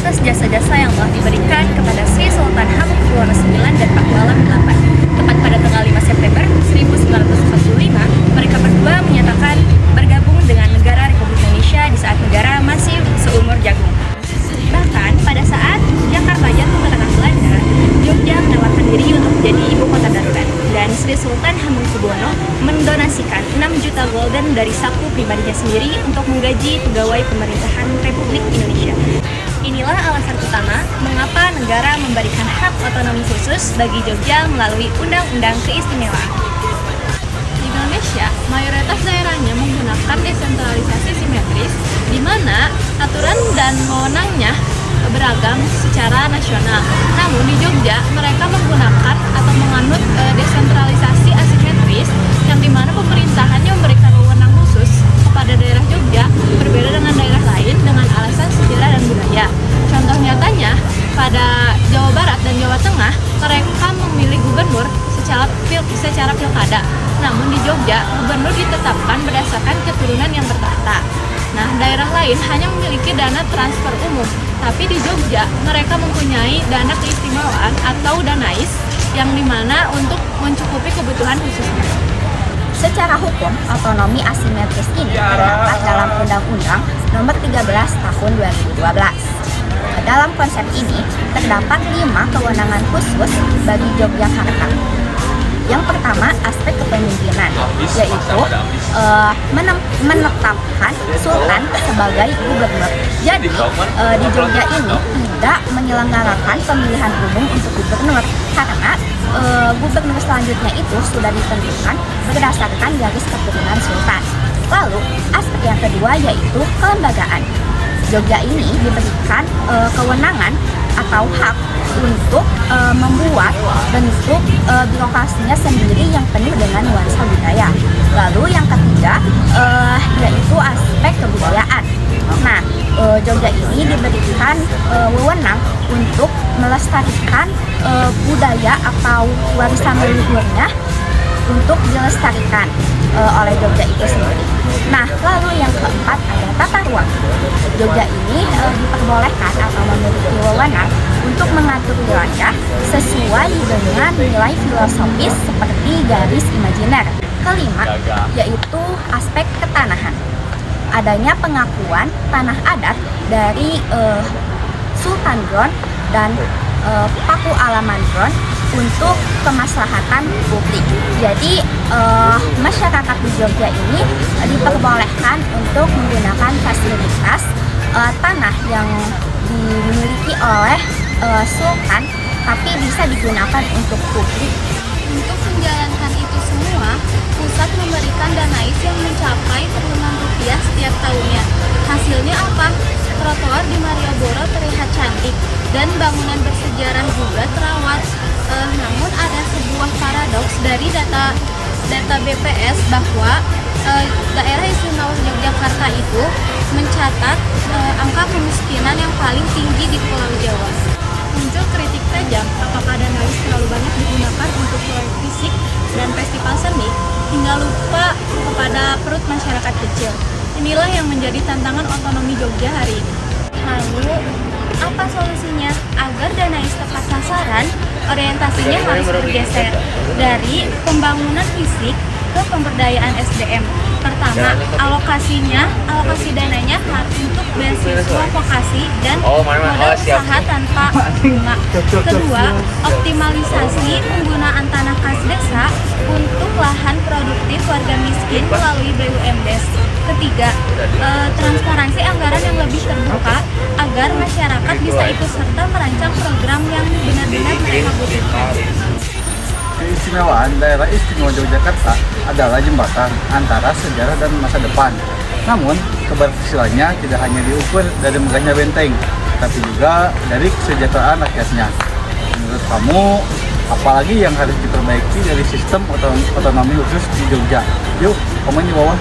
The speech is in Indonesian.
atas jasa-jasa yang telah diberikan kepada Sri Sultan Hamengkubuwono IX dan Paku Alam VIII. Tepat pada tanggal 5 September 1945, mereka berdua menyatakan bergabung dengan negara Republik Indonesia di saat negara masih seumur jagung. Bahkan pada saat Jakarta jatuh ke tangan Belanda, Jogja menawarkan diri untuk menjadi ibu kota darurat, dan Sri Sultan Hamengkubuwono mendonasikan 6 juta gulden dari saku pribadinya sendiri untuk menggaji pegawai pemerintahan Republik Indonesia. Inilah alasan utama mengapa negara memberikan hak otonomi khusus bagi Jogja melalui Undang-Undang Keistimewaan. Di Indonesia, mayoritas daerahnya menggunakan desentralisasi simetris, di mana aturan dan wewenangnya beragam secara nasional. Namun di Jogja, mereka menggunakan atau menganut desentralisasi asimetris, yang dimana pemerintahannya memberikan wewenang khusus kepada daerah Jogja, berbeda dengan daerah lain dengan alasan sejarah dan budaya. Contoh nyatanya, pada Jawa Barat dan Jawa Tengah, mereka memilih gubernur secara pilkada. Namun di Jogja, gubernur ditetapkan berdasarkan keturunan yang bertahta. Nah, daerah lain hanya memiliki dana transfer umum, tapi di Jogja mereka mempunyai dana keistimewaan atau danais, yang dimana untuk mencukupi kebutuhan khususnya. Secara hukum, otonomi asimetris ini terdapat dalam Undang-Undang Nomor 13 Tahun 2012. Dalam konsep ini, terdapat 5 kewenangan khusus bagi Yogyakarta. Yang pertama, aspek kepemimpinan, yaitu menetapkan sultan sebagai gubernur. Jadi, di Jogja ini tidak menyelenggarakan pemilihan umum untuk gubernur, karena gubernur selanjutnya itu sudah ditentukan berdasarkan garis keturunan sultan. Lalu, aspek yang kedua yaitu kelembagaan. Jogja ini diberikan kewenangan atau hak untuk membuat bentuk birokrasinya sendiri yang penuh dengan nuansa budaya. Lalu yang ketiga yaitu aspek kebudayaan. Nah, Jogja ini diberikan wewenang untuk melestarikan budaya atau warisan leluhurnya untuk dilestarikan oleh Jogja itu sendiri. Nah, lalu yang keempat ada tata ruang. Jogja ini diperbolehkan atau memiliki wewenang untuk mengatur wilayah sesuai dengan nilai filosofis seperti garis imajiner. Kelima, yaitu aspek ketanahan. Adanya pengakuan tanah adat dari Sultan Gron dan Paku Alamandron untuk kemaslahatan publik. Jadi masyarakat di Jogja ini diperbolehkan untuk menggunakan fasilitas tanah yang dimiliki oleh sultan, tapi bisa digunakan untuk publik. Untuk menjalankan itu semua, pusat memberikan danais yang mencapai triliunan rupiah setiap tahunnya. Hasilnya apa? Trotoar di Malioboro terlihat cantik dan bangunan bersejarah juga terawat. Namun ada sebuah paradoks dari data BPS bahwa daerah istimewa Yogyakarta itu mencatat angka kemiskinan yang paling tinggi di Pulau Jawa. Muncul kritik tajam apakah danais terlalu banyak digunakan untuk proyek fisik dan festival seni hingga lupa kepada perut masyarakat kecil. Inilah yang menjadi tantangan otonomi Jogja hari ini. Lalu, apa solusinya? Agar danais tepat sasaran, orientasinya harus bergeser dari pembangunan fisik ke pemberdayaan SDM. Pertama, alokasi dananya harus untuk beasiswa vokasi dan modal usaha tanpa bunga. Kedua, optimalisasi penggunaan tanah kas desa untuk lahan produktif warga miskin melalui BUMDes. Ketiga, transparansi anggaran yang lebih terbuka agar masyarakat bisa ikut serta merancang program yang benar-benar mereka butuhkan. Keistimewaan daerah istimewa Yogyakarta adalah jembatan antara sejarah dan masa depan. Namun, keberhasilannya tidak hanya diukur dari megahnya benteng, tapi juga dari kesejahteraan rakyatnya. Menurut kamu, apalagi yang harus diperbaiki dari sistem otonomi khusus di Jogja? Yuk, komen di bawah.